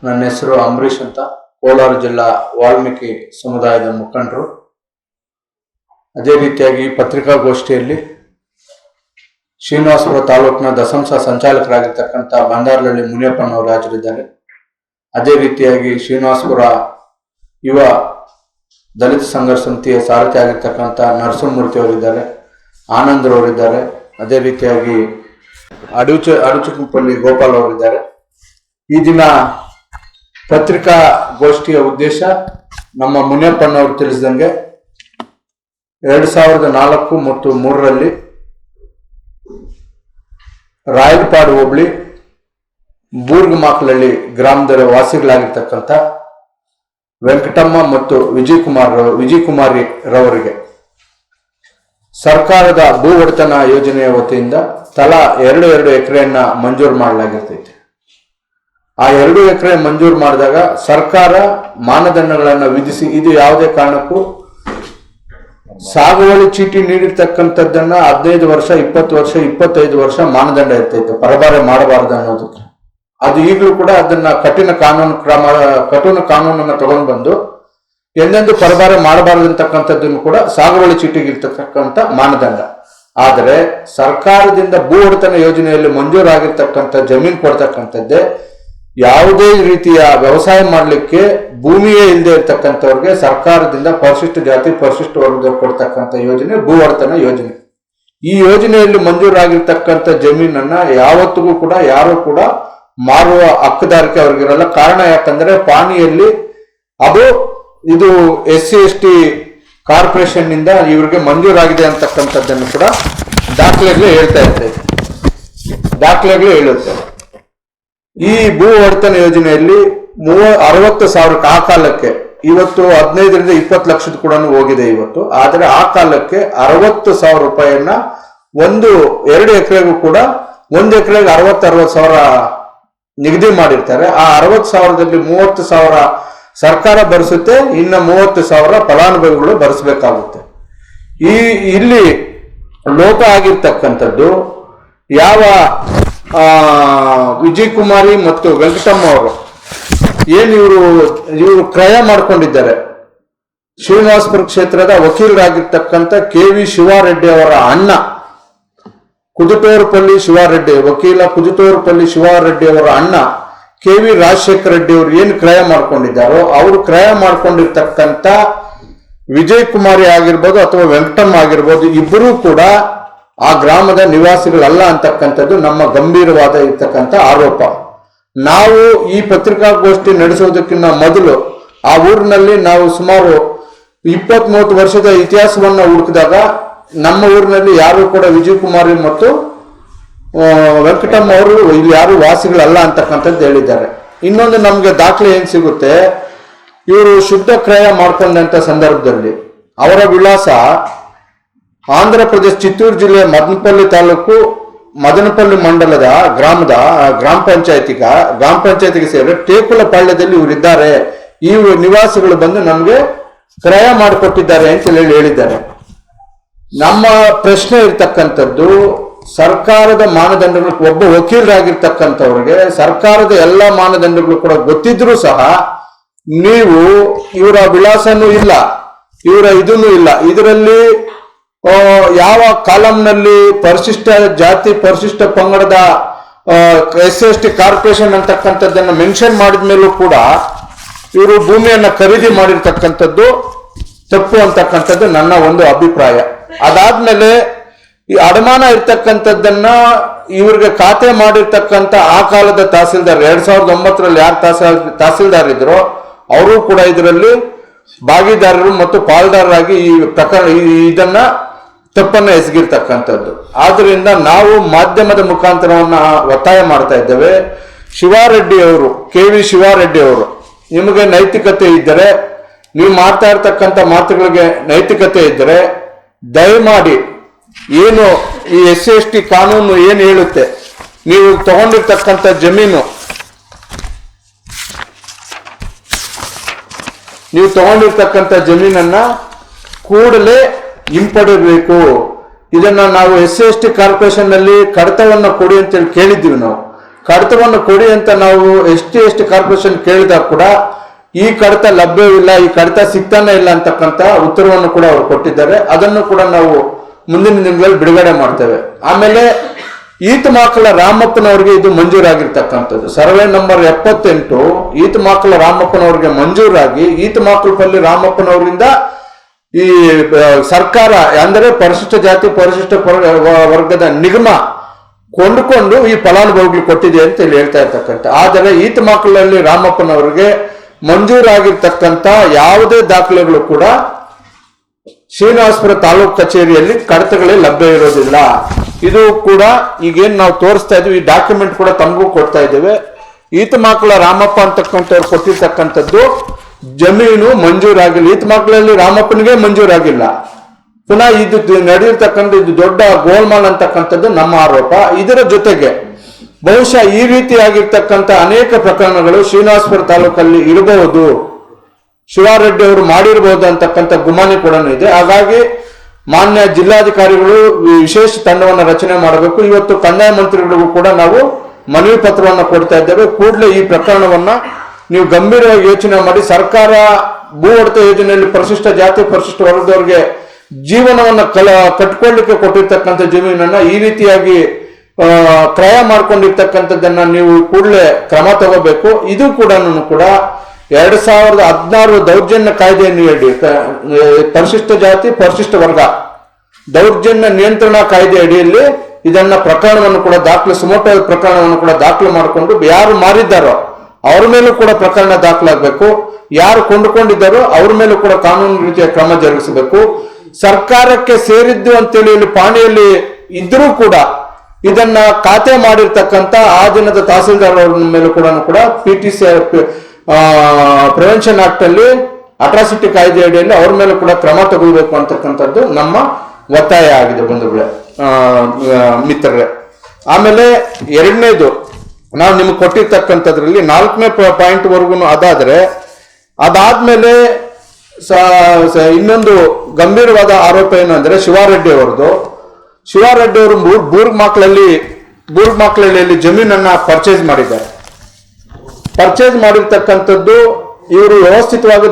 ನನ್ನ ಹೆಸರು ಅಂಬರೀಶ್ ಅಂತ, ಕೋಲಾರ ಜಿಲ್ಲಾ ವಾಲ್ಮೀಕಿ ಸಮುದಾಯದ ಮುಖಂಡರು. ಅದೇ ರೀತಿಯಾಗಿ ಪತ್ರಿಕಾಗೋಷ್ಠಿಯಲ್ಲಿ ಶ್ರೀನಿವಾಸಪುರ ತಾಲೂಕಿನ ದಸಂಸ ಸಂಚಾಲಕರಾಗಿರ್ತಕ್ಕಂಥ ಬಂದಾರಹಳ್ಳಿ ಮುನಿಯಪ್ಪನವರು ಹಾಜರಿದ್ದಾರೆ. ಅದೇ ರೀತಿಯಾಗಿ ಶ್ರೀನಿವಾಸಪುರ ಯುವ ದಲಿತ ಸಂಘರ್ಷ ಸಮಿತಿಯ ಸಾರಥಿ ಆಗಿರ್ತಕ್ಕಂಥ ನರಸಿಂಹಮೂರ್ತಿ ಅವರಿದ್ದಾರೆ, ಆನಂದ್ರವರಿದ್ದಾರೆ. ಅದೇ ರೀತಿಯಾಗಿ ಅಡುಚುಕುಂಪಲ್ಲಿ ಗೋಪಾಲ್ ಅವರಿದ್ದಾರೆ. ಈ ದಿನ ಪತ್ರಿಕಾಗೋಷ್ಠಿಯ ಉದ್ದೇಶ ನಮ್ಮ ಮುನಿಯಪ್ಪನವರು ತಿಳಿಸಿದಂಗೆ 2004 ಮತ್ತು 2003 ರಾಯಲಪಾಡು ಹೋಬಳಿ ಬೂರ್ಗಮಾಕ್ಲಹಳ್ಳಿ ಗ್ರಾಮದ ವಾಸಿಗಳಾಗಿರ್ತಕ್ಕಂಥ ವೆಂಕಟಮ್ಮ ಮತ್ತು ವಿಜಯಕುಮಾರಿ ರವರಿಗೆ ಸರ್ಕಾರದ ಭೂ ಒಡೆತನ ಯೋಜನೆಯ ವತಿಯಿಂದ ತಲಾ 2 ಎಕರೆಯನ್ನ ಮಂಜೂರು ಮಾಡಲಾಗಿರ್ತೈತೆ. ಆ 2 ಎಕರೆ ಮಂಜೂರು ಮಾಡಿದಾಗ ಸರ್ಕಾರ ಮಾನದಂಡಗಳನ್ನು ವಿಧಿಸಿ, ಇದು ಯಾವುದೇ ಕಾರಣಕ್ಕೂ ಸಾಗುವಳಿ ಚೀಟಿ ನೀಡಿರ್ತಕ್ಕಂಥದ್ದನ್ನ 15 ವರ್ಷ, 20 ವರ್ಷ, 25 ವರ್ಷ ಮಾನದಂಡ ಇರ್ತೈತೆ ಪರಭಾರೆ ಮಾಡಬಾರದು ಅನ್ನೋದಕ್ಕೆ. ಅದು ಈಗಲೂ ಕೂಡ ಅದನ್ನ ಕಠಿಣ ಕಾನೂನನ್ನು ತಗೊಂಡು ಬಂದು ಎಂದೆಂದು ಪರಭಾರೆ ಮಾಡಬಾರದು ಅಂತಕ್ಕಂಥದ್ದನ್ನು ಕೂಡ ಸಾಗುವಳಿ ಚೀಟಿಗೆ ಇರ್ತಕ್ಕಂಥ ಮಾನದಂಡ. ಆದರೆ ಸರ್ಕಾರದಿಂದ ಭೂ ಒಡೆತನ ಯೋಜನೆಯಲ್ಲಿ ಮಂಜೂರಾಗಿರ್ತಕ್ಕಂಥ ಜಮೀನು ಕೊಡ್ತಕ್ಕಂಥದ್ದೇ ಯಾವುದೇ ರೀತಿಯ ವ್ಯವಸಾಯ ಮಾಡಲಿಕ್ಕೆ ಭೂಮಿಯೇ ಇಲ್ಲದೆ ಇರ್ತಕ್ಕಂಥವ್ರಿಗೆ ಸರ್ಕಾರದಿಂದ ಪರಿಶಿಷ್ಟ ಜಾತಿ ಪರಿಶಿಷ್ಟ ವರ್ಗದವ್ರು ಕೊಡ್ತಕ್ಕಂಥ ಯೋಜನೆ ಭೂ ಒಡೆತನ ಯೋಜನೆ. ಈ ಯೋಜನೆಯಲ್ಲಿ ಮಂಜೂರಾಗಿರ್ತಕ್ಕಂಥ ಜಮೀನನ್ನ ಯಾವತ್ತಿಗೂ ಕೂಡ ಯಾರು ಕೂಡ ಮಾರುವ ಹಕ್ಕುದಾರಿಕೆ ಅವ್ರಿಗಿರಲ್ಲ. ಕಾರಣ ಯಾಕಂದ್ರೆ ಪಾಣಿಯಲ್ಲಿ ಇದು SC/ST ಕಾರ್ಪೊರೇಷನ್ ನಿಂದ ಇವರಿಗೆ ಮಂಜೂರಾಗಿದೆ ಅಂತಕ್ಕಂಥದ್ದನ್ನು ಕೂಡ ದಾಖಲೆಗಳು ಹೇಳುತ್ತೆ. ಈ ಭೂ ಒಡೆತನ ಯೋಜನೆಯಲ್ಲಿ 60,000 ಆ ಕಾಲಕ್ಕೆ, ಇವತ್ತು 15 ರಿಂದ 20 ಲಕ್ಷದ ಕೂಡ ಹೋಗಿದೆ ಇವತ್ತು. ಆದರೆ ಆ ಕಾಲಕ್ಕೆ 60,000 ರೂಪಾಯಿಯನ್ನ 2 ಎಕರೆಗೂ ಕೂಡ 1 ಎಕರೆಗೆ 60,000 ನಿಗದಿ ಮಾಡಿರ್ತಾರೆ. ಆ 60,000ದಲ್ಲಿ 30,000 ಸರ್ಕಾರ ಭರಿಸುತ್ತೆ, ಇನ್ನು 30,000 ಫಲಾನುಭವಿಗಳು ಭರಿಸಬೇಕಾಗುತ್ತೆ. ಇಲ್ಲಿ ಲೋಪ ಆಗಿರ್ತಕ್ಕಂಥದ್ದು ಯಾವ ವಿಜಯಕುಮಾರಿ ಮತ್ತು ವೆಂಕಟಮ್ಮ ಅವರು ಇವರು ಕ್ರಯ ಮಾಡ್ಕೊಂಡಿದ್ದಾರೆ. ಶ್ರೀನಿವಾಸಪುರ ಕ್ಷೇತ್ರದ ವಕೀಲರಾಗಿರ್ತಕ್ಕಂಥ KV ಶಿವಾರೆಡ್ಡಿ ಅವರ ಅಣ್ಣ ಕುದುಟೂರುಪಲ್ಲಿ ಶಿವಾರೆಡ್ಡಿ, ವಕೀಲ ಕುದುಟೂರುಪಲ್ಲಿ ಶಿವಾರೆಡ್ಡಿ ಅವರ ಅಣ್ಣ KV ರಾಜಶೇಖರ ರೆಡ್ಡಿ ಅವರು ಏನು ಕ್ರಯ ಮಾಡ್ಕೊಂಡಿದ್ದಾರೋ, ಅವರು ಕ್ರಯ ಮಾಡ್ಕೊಂಡಿರ್ತಕ್ಕಂಥ ವಿಜಯಕುಮಾರಿ ಆಗಿರ್ಬೋದು ಅಥವಾ ವೆಂಕಟಮ್ಮ ಆಗಿರ್ಬೋದು, ಇಬ್ಬರೂ ಕೂಡ ಆ ಗ್ರಾಮದ ನಿವಾಸಿಗಳಲ್ಲ ಅಂತಕ್ಕಂಥದ್ದು ನಮ್ಮ ಗಂಭೀರವಾದ ಇರ್ತಕ್ಕಂಥ ಆರೋಪ. ನಾವು ಈ ಪತ್ರಿಕಾಗೋಷ್ಠಿ ನಡೆಸೋದಕ್ಕಿಂತ ಮೊದಲು ಆ ಊರಿನಲ್ಲಿ ನಾವು ಸುಮಾರು 20-30 ವರ್ಷದ ಇತಿಹಾಸವನ್ನ ಹುಡುಕಿದಾಗ ನಮ್ಮ ಊರಿನಲ್ಲಿ ಯಾರು ಕೂಡ ವಿಜಯಕುಮಾರಿ ಮತ್ತು ವೆಂಕಟಮ್ಮ ಅವರು ಇಲ್ಲಿ ಯಾರು ವಾಸಿಗಳಲ್ಲ ಅಂತಕ್ಕಂಥದ್ದು ಹೇಳಿದ್ದಾರೆ. ಇನ್ನೊಂದು ನಮ್ಗೆ ದಾಖಲೆ ಏನ್ ಸಿಗುತ್ತೆ, ಇವರು ಶುದ್ಧ ಕ್ರಯ ಮಾಡ್ಕೊಂಡಂತ ಸಂದರ್ಭದಲ್ಲಿ ಅವರ ವಿಳಾಸ ಆಂಧ್ರ ಪ್ರದೇಶ ಚಿತ್ತೂರು ಜಿಲ್ಲೆಯ ಮದನಪಲ್ಲಿ ತಾಲೂಕು ಮದನಪಲ್ಲಿ ಮಂಡಲದ ಗ್ರಾಮ ಪಂಚಾಯತಿಗೆ ಸೇರಿ ಟೇಕುಲಪಾಳ್ಯದಲ್ಲಿ ಇವರಿದ್ದಾರೆ. ಈ ನಿವಾಸಿಗಳು ಬಂದು ನಮ್ಗೆ ಕ್ರಯ ಮಾಡಿಕೊಟ್ಟಿದ್ದಾರೆ ಅಂತ ಹೇಳಿದ್ದಾರೆ. ನಮ್ಮ ಪ್ರಶ್ನೆ ಇರ್ತಕ್ಕಂಥದ್ದು, ಸರ್ಕಾರದ ಮಾನದಂಡಗಳು, ಒಬ್ಬ ವಕೀಲರಾಗಿರ್ತಕ್ಕಂಥವ್ರಿಗೆ ಸರ್ಕಾರದ ಎಲ್ಲ ಮಾನದಂಡಗಳು ಕೂಡ ಗೊತ್ತಿದ್ರೂ ಸಹ ನೀವು ಇವರ ವಿಳಾಸನೂ ಇಲ್ಲ, ಇವರ ಇದನ್ನು ಇಲ್ಲ, ಇದರಲ್ಲಿ ಯಾವ ಕಾಲಂನಲ್ಲಿ ಪರಿಶಿಷ್ಟ ಜಾತಿ ಪರಿಶಿಷ್ಟ ಪಂಗಡದ SC/ST ಕಾರ್ಪೊರೇಷನ್ ಅಂತಕ್ಕಂಥದ್ದನ್ನು ಮೆನ್ಷನ್ ಮಾಡಿದ ಮೇಲೂ ಕೂಡ ಇವರು ಭೂಮಿಯನ್ನ ಖರೀದಿ ಮಾಡಿರ್ತಕ್ಕಂಥದ್ದು ತಪ್ಪು ಅಂತಕ್ಕಂಥದ್ದು ನನ್ನ ಒಂದು ಅಭಿಪ್ರಾಯ. ಅದಾದ್ಮೇಲೆ ಈ ಅಡಮಾನ ಇರ್ತಕ್ಕಂಥದ್ದನ್ನ ಇವ್ರಿಗೆ ಖಾತೆ ಮಾಡಿರ್ತಕ್ಕಂಥ ಆ ಕಾಲದ ತಹಸೀಲ್ದಾರ್ 2009ರಲ್ಲಿ ಯಾರು ತಹಸೀಲ್ದಾರ್ ಇದ್ರೋ ಅವರು ಕೂಡ ಇದರಲ್ಲಿ ಭಾಗಿದಾರರು ಮತ್ತು ಪಾಲ್ದಾರರಾಗಿ ಈ ಪ್ರಕರಣ ಇದನ್ನ ತಪ್ಪನ್ನ ಎಸಗಿರ್ತಕ್ಕಂಥದ್ದು. ಆದ್ರಿಂದ ನಾವು ಮಾಧ್ಯಮದ ಮುಖಾಂತರವನ್ನ ಒತ್ತಾಯ ಮಾಡ್ತಾ ಇದ್ದೇವೆ. ಶಿವಾರೆಡ್ಡಿ ಅವರು, KV ಶಿವಾರೆಡ್ಡಿ ಅವರು, ನಿಮಗೆ ನೈತಿಕತೆ ಇದ್ದರೆ, ನೀವು ಮಾಡ್ತಾ ಇರ್ತಕ್ಕಂಥ ಮಾತುಗಳಿಗೆ ನೈತಿಕತೆ ಇದ್ದರೆ ದಯಮಾಡಿ ಏನು ಈ SC/ST ಕಾನೂನು ಏನು ಹೇಳುತ್ತೆ, ನೀವು ತಗೊಂಡಿರ್ತಕ್ಕಂಥ ಜಮೀನನ್ನ ಕೂಡಲೇ ಹಿಂಪಡೆಯಬೇಕು. ಇದನ್ನ ನಾವು SC/ST ಕಾರ್ಪೊರೇಷನ್ ನಲ್ಲಿ ಕಡತವನ್ನ ಕೊಡಿ ಅಂತೇಳಿ ಕೇಳಿದ್ದೀವಿ. ನಾವು ಕಡತವನ್ನು ಕೊಡಿ ಅಂತ ನಾವು ಎಸ್ ಟಿ ಕಾರ್ಪೊರೇಷನ್ ಕೇಳಿದಾಗ ಕೂಡ ಈ ಕಡತ ಲಭ್ಯವಿಲ್ಲ, ಈ ಕಡತ ಸಿಗ್ತಾನೆ ಇಲ್ಲ ಅಂತಕ್ಕಂಥ ಉತ್ತರವನ್ನು ಕೂಡ ಅವರು ಕೊಟ್ಟಿದ್ದಾರೆ. ಅದನ್ನು ಕೂಡ ನಾವು ಮುಂದಿನ ದಿನಗಳಲ್ಲಿ ಬಿಡುಗಡೆ ಮಾಡ್ತೇವೆ. ಆಮೇಲೆ ಈತಮಾಕಲ ರಾಮಪ್ಪನವರಿಗೆ ಇದು ಮಂಜೂರಾಗಿರ್ತಕ್ಕಂಥದ್ದು ಸರ್ವೆ ನಂಬರ್ 78 ಈತಮಾಕಲ ರಾಮಪ್ಪನವರಿಗೆ ಮಂಜೂರಾಗಿ ಈತಮಾಕಲಪಲ್ಲಿ ರಾಮಪ್ಪನವರಿಂದ ಈ ಸರ್ಕಾರ ಅಂದರೆ ಪರಿಶಿಷ್ಟ ಜಾತಿ ಪರಿಶಿಷ್ಟ ವರ್ಗದ ನಿಗಮ ಕೊಂಡುಕೊಂಡು ಈ ಫಲಾನುಭವಿಗಳು ಕೊಟ್ಟಿದೆ ಅಂತ ಹೇಳಿ ಹೇಳ್ತಾ ಇರ್ತಕ್ಕಂಥ. ಆದರೆ ಈತಮಾಕಲಲ್ಲಿ ರಾಮಪ್ಪನವರಿಗೆ ಮಂಜೂರಾಗಿರ್ತಕ್ಕಂಥ ಯಾವುದೇ ದಾಖಲೆಗಳು ಕೂಡ ಶ್ರೀನಿವಾಸಪುರ ತಾಲೂಕು ಕಚೇರಿಯಲ್ಲಿ ಕಡತಗಳೇ ಲಭ್ಯ ಇರೋದಿಲ್ಲ. ಇದು ಕೂಡ ಈಗೇನು ನಾವು ತೋರಿಸ್ತಾ ಇದ್ವಿ, ಈ ಡಾಕ್ಯುಮೆಂಟ್ ಕೂಡ ತಮಗೂ ಕೊಡ್ತಾ ಇದ್ದೇವೆ. ಈತಮಾಕಲ ರಾಮಪ್ಪ ಅಂತಕ್ಕಂಥವ್ರು ಕೊಟ್ಟಿರ್ತಕ್ಕಂಥದ್ದು ಜಮೀನು ಮಂಜೂರಾಗಿಲ್ಲ. ಈತಮಾಕಲಲ್ಲಿ ರಾಮಪ್ಪನಿಗೆ ಮಂಜೂರಾಗಿಲ್ಲ. ಪುನಃ ಇದು ನಡೆದಿರ್ತಕ್ಕಂಥ ಇದು ದೊಡ್ಡ ಗೋಲ್ಮಾಲ್ ಅಂತಕ್ಕಂಥದ್ದು ನಮ್ಮ ಆರೋಪ. ಇದರ ಜೊತೆಗೆ ಬಹುಶಃ ಈ ರೀತಿಯಾಗಿರ್ತಕ್ಕಂಥ ಅನೇಕ ಪ್ರಕರಣಗಳು ಶ್ರೀನಿವಾಸಪುರ ತಾಲೂಕಲ್ಲಿ ಇರಬಹುದು, ಶಿವಾರೆಡ್ಡಿ ಅವರು ಮಾಡಿರಬಹುದು ಅಂತಕ್ಕಂಥ ಗುಮಾನಿ ಕೂಡ ಇದೆ. ಹಾಗಾಗಿ ಮಾನ್ಯ ಜಿಲ್ಲಾಧಿಕಾರಿಗಳು ವಿಶೇಷ ತಂಡವನ್ನು ರಚನೆ ಮಾಡಬೇಕು. ಇವತ್ತು ಕಂದಾಯ ಮಂತ್ರಿಗಳಿಗೂ ಕೂಡ ನಾವು ಮನವಿ ಪತ್ರವನ್ನು ಕೊಡ್ತಾ ಇದ್ದೇವೆ. ಕೂಡಲೇ ಈ ಪ್ರಕರಣವನ್ನ ನೀವು ಗಂಭೀರವಾಗಿ ಯೋಚನೆ ಮಾಡಿ ಸರ್ಕಾರ ಭೂ ಒಡೆತ ಯೋಜನೆಯಲ್ಲಿ ಪರಿಶಿಷ್ಟ ಜಾತಿ ಪರಿಶಿಷ್ಟ ವರ್ಗದವರಿಗೆ ಜೀವನವನ್ನ ಕಟ್ಕೊಳ್ಳಿಕ್ಕೆ ಕೊಟ್ಟಿರ್ತಕ್ಕಂಥ ಜಮೀನನ್ನ ಈ ರೀತಿಯಾಗಿ ಕ್ರಯ ಮಾಡ್ಕೊಂಡಿರ್ತಕ್ಕಂಥದ್ದನ್ನ ನೀವು ಕೂಡಲೇ ಕ್ರಮ ತಗೋಬೇಕು. ಇದು ಕೂಡ 2016 ದೌರ್ಜನ್ಯ ಕಾಯ್ದೆಯನ್ನು ಹೇಳಿ ಪರಿಶಿಷ್ಟ ಜಾತಿ ಪರಿಶಿಷ್ಟ ವರ್ಗ ದೌರ್ಜನ್ಯ ನಿಯಂತ್ರಣ ಕಾಯ್ದೆ ಅಡಿಯಲ್ಲಿ ಇದನ್ನ ಪ್ರಕರಣವನ್ನು ಕೂಡ ಸುಮೋಟೋ ಪ್ರಕರಣವನ್ನು ಕೂಡ ದಾಖಲು ಮಾಡಿಕೊಂಡು ಯಾರು ಮಾರಿದ್ದಾರೋ ಅವ್ರ ಮೇಲೂ ಕೂಡ ಪ್ರಕರಣ ದಾಖಲಾಗಬೇಕು. ಯಾರು ಕೊಂಡುಕೊಂಡಿದ್ದಾರೋ ಅವ್ರ ಮೇಲೂ ಕೂಡ ಕಾನೂನು ರೀತಿಯ ಕ್ರಮ ಜರುಗಿಸಬೇಕು. ಸರ್ಕಾರಕ್ಕೆ ಸೇರಿದ್ದು ಅಂತೇಳಿ ಇಲ್ಲಿ ಪಾಣಿಯಲ್ಲಿ ಇದ್ರೂ ಕೂಡ ಇದನ್ನ ಖಾತೆ ಮಾಡಿರ್ತಕ್ಕಂಥ ಆ ದಿನದ ತಹಸೀಲ್ದಾರ್ ಅವ್ರ ಮೇಲೂ ಕೂಡ PTC ಪ್ರಿವೆನ್ಷನ್ ಆಕ್ಟ್ ಅಲ್ಲಿ ಅಟ್ರಾಸಿಟಿ ಕಾಯ್ದೆ ಅಡಿಯಲ್ಲಿ ಅವ್ರ ಮೇಲೆ ಕೂಡ ಕ್ರಮ ತಗೊಳ್ಬೇಕು ಅಂತಕ್ಕಂಥದ್ದು ನಮ್ಮ ಒತ್ತಾಯ ಆಗಿದೆ ಬಂಧುಗಳೇ, ಮಿತ್ರರೇ. ಆಮೇಲೆ ಎರಡನೇದು ನಾವು ನಿಮ್ಗೆ ಕೊಟ್ಟಿರ್ತಕ್ಕಂಥದ್ರಲ್ಲಿ 4ನೇ ಪಾಯಿಂಟ್ ವರ್ಗು ಅದಾದ್ಮೇಲೆ ಇನ್ನೊಂದು ಗಂಭೀರವಾದ ಆರೋಪ ಏನು ಅಂದ್ರೆ ಶಿವಾರೆಡ್ಡಿ ಅವರು ಬೂರ್ಗ್ಮಾಕ್ಲಲ್ಲಿ ಜಮೀನನ್ನ ಪರ್ಚೇಸ್ ಮಾಡಿದ್ದಾರೆ. ಪರ್ಚೇಸ್ ಮಾಡಿರ್ತಕ್ಕಂಥದ್ದು ಇವರು ವ್ಯವಸ್ಥಿತವಾಗಿ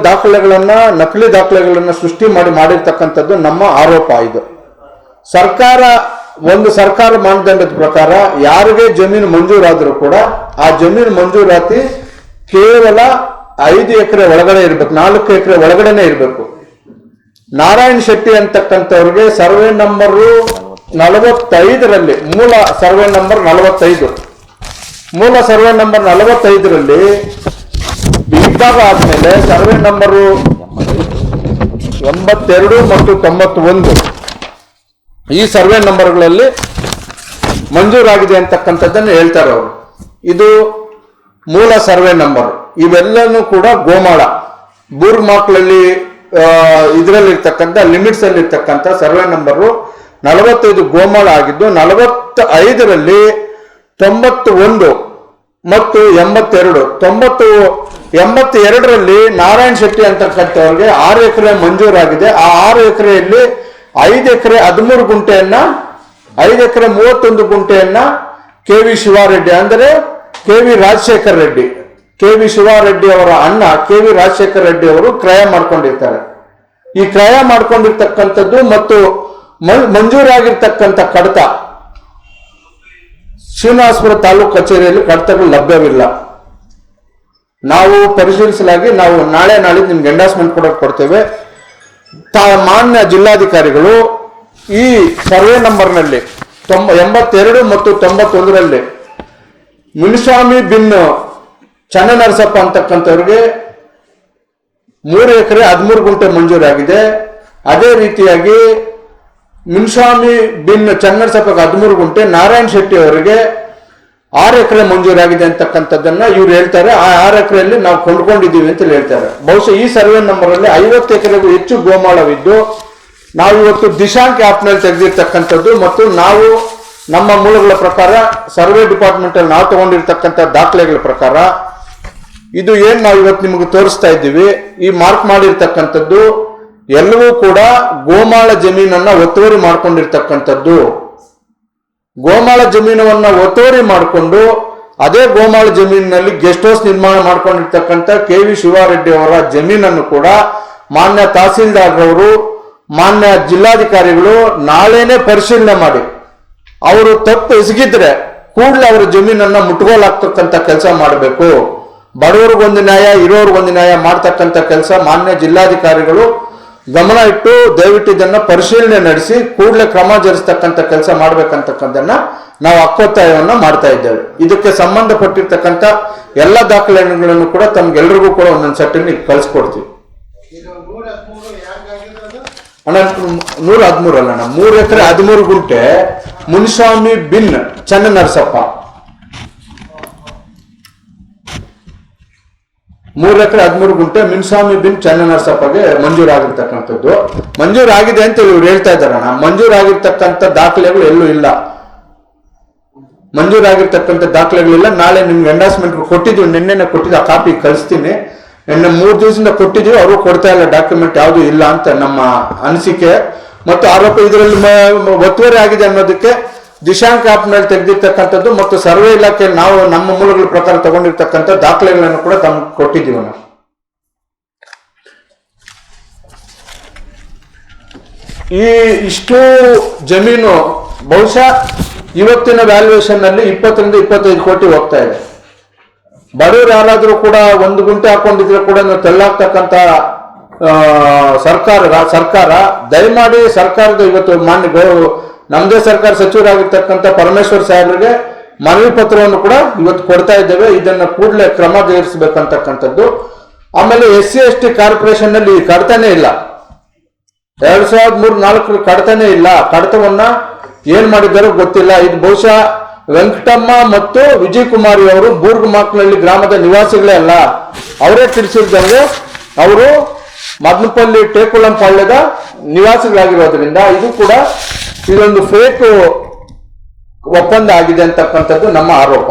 ನಕಲಿ ದಾಖಲೆಗಳನ್ನ ಸೃಷ್ಟಿ ಮಾಡಿರ್ತಕ್ಕಂಥದ್ದು ನಮ್ಮ ಆರೋಪ. ಇದು ಸರ್ಕಾರ ಮಾನದಂಡದ ಪ್ರಕಾರ ಯಾರಿಗೆ ಜಮೀನು ಮಂಜೂರಾದರೂ ಕೂಡ ಆ ಜಮೀನು ಮಂಜೂರಾತಿ ಕೇವಲ 5 ಎಕರೆ ಒಳಗಡೆ ಇರ್ಬೇಕು, 4 ಎಕರೆ ಒಳಗಡೆನೆ ಇರಬೇಕು. ನಾರಾಯಣ್ ಶೆಟ್ಟಿ ಅಂತಕ್ಕಂಥವ್ರಿಗೆ ಸರ್ವೆ ನಂಬರ್ 45ರಲ್ಲಿ ಮೂಲ ಸರ್ವೆ ನಂಬರ್ 45ರಲ್ಲಿ ವಿಭಾಗ ಆದ್ಮೇಲೆ ಸರ್ವೆ ನಂಬರು 82 ಮತ್ತು 91 ಈ ಸರ್ವೆ ನಂಬರ್ಗಳಲ್ಲಿ ಮಂಜೂರಾಗಿದೆ ಅಂತಕ್ಕಂಥದ್ದನ್ನು ಹೇಳ್ತಾರೆ ಅವರು. ಇದು ಮೂಲ ಸರ್ವೆ ನಂಬರ್. ಇವೆಲ್ಲನೂ ಕೂಡ ಗೋಮಾಳ ಬೂರ್ಗ್ಮಾಕ್ಲಲ್ಲಿ ಇದರಲ್ಲಿರ್ತಕ್ಕಂಥ ಲಿಮಿಟ್ಸ್ ಅಲ್ಲಿ ಇರ್ತಕ್ಕಂಥ ಸರ್ವೆ ನಂಬರು 45 ಗೋಮಾಳ ಆಗಿದ್ದು 45ರಲ್ಲಿ 91 ಮತ್ತು 82ರಲ್ಲಿ ನಾರಾಯಣ್ ಶೆಟ್ಟಿ ಅಂತಕ್ಕಂಥವ್ರಿಗೆ 6 ಎಕರೆ ಮಂಜೂರಾಗಿದೆ. ಆ 6 ಎಕರೆಯಲ್ಲಿ 5 ಎಕರೆ 13 ಗುಂಟೆಯನ್ನ 5 ಎಕರೆ 31 ಗುಂಟೆಯನ್ನ KV ಶಿವಾರೆಡ್ಡಿ ಅಂದರೆ KV ರಾಜಶೇಖರ್ ರೆಡ್ಡಿ, KV ಶಿವಾರೆಡ್ಡಿ ಅವರ ಅಣ್ಣ KV ರಾಜಶೇಖರ್ ರೆಡ್ಡಿ ಅವರು ಕ್ರಯ ಮಾಡ್ಕೊಂಡಿರ್ತಾರೆ. ಈ ಕ್ರಯ ಮಾಡ್ಕೊಂಡಿರ್ತಕ್ಕಂಥದ್ದು ಮತ್ತು ಮಂಜೂರಾಗಿರ್ತಕ್ಕಂಥ ಕಡತ ಶ್ರೀನಿವಾಸಪುರ ತಾಲೂಕು ಕಚೇರಿಯಲ್ಲಿ ಕಡತಗಳು ಲಭ್ಯವಿಲ್ಲ. ನಾವು ಪರಿಶೀಲಿಸಲಾಗಿ ನಾವು ನಾಳೆ ನಿಮ್ಗೆ ಎಂಡಾಸ್ಮೆಂಟ್ ಕೊಡ್ತೇವೆ. ಮಾನ್ಯ ಜಿಲ್ಲಾಧಿಕಾರಿಗಳು ಈ ಸರ್ವೆ ನಂಬರ್ನಲ್ಲಿ 82 ಮತ್ತು 91ರಲ್ಲಿ ಮುನಿಸ್ವಾಮಿ ಬಿನ್ ಚನ್ನನರಸಪ್ಪ ಅಂತಕ್ಕಂಥವ್ರಿಗೆ 3 ಎಕರೆ 13 ಗುಂಟೆ ಮಂಜೂರಾಗಿದೆ. ಅದೇ ರೀತಿಯಾಗಿ ಮುನಿಸ್ವಾಮಿ ಬಿನ್ ಚನ್ನನರಸಪ್ಪಗೆ 13 ಗುಂಟೆ, ನಾರಾಯಣ್ ಶೆಟ್ಟಿ ಅವರಿಗೆ 6 ಎಕರೆ ಮಂಜೂರಾಗಿದೆ ಅಂತಕ್ಕಂಥದ್ದನ್ನ ಇವ್ರು ಹೇಳ್ತಾರೆ. ಆ 6 ಎಕರೆಯಲ್ಲಿ ನಾವು ಕೊಂಡ್ಕೊಂಡಿದ್ದೀವಿ ಅಂತ ಹೇಳ್ತಾರೆ. ಬಹುಶಃ ಈ ಸರ್ವೆ ನಂಬರ್ ಅಲ್ಲಿ 50 ಎಕರೆಗೂ ಹೆಚ್ಚು ಗೋಮಾಳವಿದ್ದು ನಾವು ಇವತ್ತು ದಿಶಾಂಕ್ ಆಪ್ ನಲ್ಲಿ ತೆಗೆದಿರ್ತಕ್ಕಂಥದ್ದು ಮತ್ತು ನಾವು ನಮ್ಮ ಮೂಲಗಳ ಪ್ರಕಾರ ಸರ್ವೆ ಡಿಪಾರ್ಟ್ಮೆಂಟ್ ಅಲ್ಲಿ ನಾವು ತಗೊಂಡಿರ್ತಕ್ಕಂಥ ದಾಖಲೆಗಳ ಪ್ರಕಾರ ಇದು ಏನ್ ನಾವು ಇವತ್ತು ನಿಮಗೆ ತೋರಿಸ್ತಾ ಇದ್ದೀವಿ, ಈ ಮಾರ್ಕ್ ಮಾಡಿರ್ತಕ್ಕಂಥದ್ದು ಎಲ್ಲವೂ ಕೂಡ ಗೋಮಾಳ ಜಮೀನನ್ನ ಒತ್ತುವರಿ ಮಾಡ್ಕೊಂಡಿರ್ತಕ್ಕಂಥದ್ದು. ಗೋಮಾಳ ಜಮೀನವನ್ನ ಒತ್ತುವರಿ ಮಾಡಿಕೊಂಡು ಅದೇ ಗೋಮಾಳ ಜಮೀನಿನಲ್ಲಿ ಗೆಸ್ಟ್ ಹೌಸ್ ನಿರ್ಮಾಣ ಮಾಡ್ಕೊಂಡಿರ್ತಕ್ಕಂಥ KV ಶಿವಾರೆಡ್ಡಿ ಅವರ ಜಮೀನನ್ನು ಕೂಡ ಮಾನ್ಯ ತಹಸೀಲ್ದಾರ್ ಅವರು, ಮಾನ್ಯ ಜಿಲ್ಲಾಧಿಕಾರಿಗಳು ನಾಳೆನೆ ಪರಿಶೀಲನೆ ಮಾಡಿ ಅವರು ತಪ್ಪು ಎಸಗಿದ್ರೆ ಕೂಡಲೇ ಅವರ ಜಮೀನನ್ನ ಮುಟ್ಗೋಲಾಗ್ತಕ್ಕಂಥ ಕೆಲಸ ಮಾಡಬೇಕು. ಬಡವರಿಗೊಂದು ನ್ಯಾಯ, ಇರೋರ್ಗೊಂದು ನ್ಯಾಯ ಮಾಡ್ತಕ್ಕಂಥ ಕೆಲಸ ಮಾನ್ಯ ಜಿಲ್ಲಾಧಿಕಾರಿಗಳು ಗಮನ ಇಟ್ಟು ದಯವಿಟ್ಟು ಇದನ್ನ ಪರಿಶೀಲನೆ ನಡೆಸಿ ಕೂಡಲೇ ಕ್ರಮ ಜರುಗಿಸ್ತಕ್ಕಂಥ ಕೆಲಸ ಮಾಡ್ಬೇಕಂತಕ್ಕಂಥದ್ದನ್ನ ನಾವು ಹಕ್ಕೊತ್ತಾಯವನ್ನ ಮಾಡ್ತಾ ಇದ್ದೇವೆ. ಇದಕ್ಕೆ ಸಂಬಂಧಪಟ್ಟಿರ್ತಕ್ಕಂಥ ಎಲ್ಲ ದಾಖಲೆಗಳನ್ನು ಕೂಡ ತಮ್ಗೆಲ್ರಿಗೂ ಕೂಡ ಒಂದೊಂದು ಸೆಟ್ಟಿನ ಕಳಿಸ್ಕೊಡ್ತೀವಿ. ಅಣ್ಣ 113 ಅಲ್ಲಣ್ಣ, 3 ಎಕರೆ 13 ಗುಂಟೆ ಮುನಿಸ್ವಾಮಿ ಬಿನ್ ಚನ್ನನರಸಪ್ಪ, 3 ಎಕರೆ 13 ಗುಂಟೆ ಮುನಿಸ್ವಾಮಿ ಬಿನ್ ಚನ್ನನರಸಪ್ಪಗೆ ಮಂಜೂರಾಗಿರ್ತಕ್ಕಂಥದ್ದು. ಮಂಜೂರಾಗಿದೆ ಅಂತ ಇವ್ರು ಹೇಳ್ತಾ ಇದ್ದಾರಣ್ಣ. ಮಂಜೂರಾಗಿರ್ತಕ್ಕಂಥ ದಾಖಲೆಗಳು ಎಲ್ಲೂ ಇಲ್ಲ. ಮಂಜೂರಾಗಿರ್ತಕ್ಕಂಥ ದಾಖಲೆಗಳಿಲ್ಲ. ನಾಳೆ ನಿಮ್ಗೆ ಎಂಡಾಸ್ಮೆಂಟ್ ಕೊಟ್ಟಿದ್ವಿ, ನಿನ್ನೆ ಕೊಟ್ಟಿದ್ದು, ಆ ಕಾಪಿ ಕಳಿಸ್ತೀನಿ. ನಿನ್ನೆ 3 ದಿವಸದಿಂದ ಕೊಟ್ಟಿದ್ದೀವಿ, ಅವರು ಕೊಡ್ತಾ ಇಲ್ಲ, ಡಾಕ್ಯುಮೆಂಟ್ ಯಾವುದು ಇಲ್ಲ ಅಂತ ನಮ್ಮ ಅನಿಸಿಕೆ ಮತ್ತು ಆರೋಪ. ಇದರಲ್ಲಿ ಒತ್ತುವರಿ ಆಗಿದೆ ಅನ್ನೋದಕ್ಕೆ ದಿಶಾಂಕ ಆಪ್ನಲ್ಲಿ ತೆಗೆದಿರ್ತಕ್ಕಂಥದ್ದು ಮತ್ತು ಸರ್ವೆ ಇಲಾಖೆ ನಾವು ನಮ್ಮ ಮೂಲಗಳ ಪ್ರಕಾರ ತಗೊಂಡಿರ್ತಕ್ಕಂಥ ದಾಖಲೆಗಳನ್ನು ಕೂಡ ತಮ್ಗೆ ಕೊಟ್ಟಿದ್ದೀವಿ ನಾವು. ಇಷ್ಟು ಜಮೀನು ಬಹುಶಃ ಇವತ್ತಿನ ವ್ಯಾಲ್ಯೂಯೇಷನ್ ನಲ್ಲಿ 20 ರಿಂದ 25 ಕೋಟಿ ಹೋಗ್ತಾ ಇದೆ. ಬಡವರು ಯಾರಾದ್ರೂ ಕೂಡ 1 ಗುಂಟೆ ಹಾಕೊಂಡಿದ್ರೆ ಕೂಡ ತೆಳ್ಳಾಗ್ತಕ್ಕಂಥ ಸರ್ಕಾರ ದಯಮಾಡಿ ಸರ್ಕಾರದ ಇವತ್ತು ಮಾನ್ಯ ನಮ್ಮದೇ ಸರ್ಕಾರ ಸಚಿವರಾಗಿರ್ತಕ್ಕಂಥ ಪರಮೇಶ್ವರ್ ಸಾಹೇಬ್ರಿಗೆ ಮನವಿ ಪತ್ರವನ್ನು ಕೂಡ ಇವತ್ತು ಕೊಡ್ತಾ ಇದ್ದೇವೆ. ಇದನ್ನ ಕೂಡಲೇ ಕ್ರಮ ಜರುಗಿಸಬೇಕಂತಕ್ಕಂಥದ್ದು. ಆಮೇಲೆ SC/ST ಕಾರ್ಪೊರೇಷನ್ ನಲ್ಲಿ ಕಡತನೇ ಇಲ್ಲ, 2003-4 ಕಡತನೇ ಇಲ್ಲ. ಕಡತವನ್ನ ಏನ್ ಮಾಡಿದ್ದಾರೋ ಗೊತ್ತಿಲ್ಲ. ಇದು ಬಹುಶಃ ವೆಂಕಟಮ್ಮ ಮತ್ತು ವಿಜಯ್ ಕುಮಾರಿ ಅವರು ಬೂರ್ಗಮಾಕ್ನಹಳ್ಳಿ ಗ್ರಾಮದ ನಿವಾಸಿಗಳೇ ಅಲ್ಲ, ಅವರೇ ತಿಳಿಸಿದಂಗೆ ಅವರು ಮದನಪಲ್ಲಿ ಟೇಕುಳಂ ಪಾಳ್ಯದ ನಿವಾಸಿಗಳಾಗಿರೋದ್ರಿಂದ ಇದು ಕೂಡ ಇದೊಂದು ಫೇಕ್ ಒಪ್ಪಂದ ಆಗಿದೆ ಅಂತಕ್ಕಂಥದ್ದು ನಮ್ಮ ಆರೋಪ.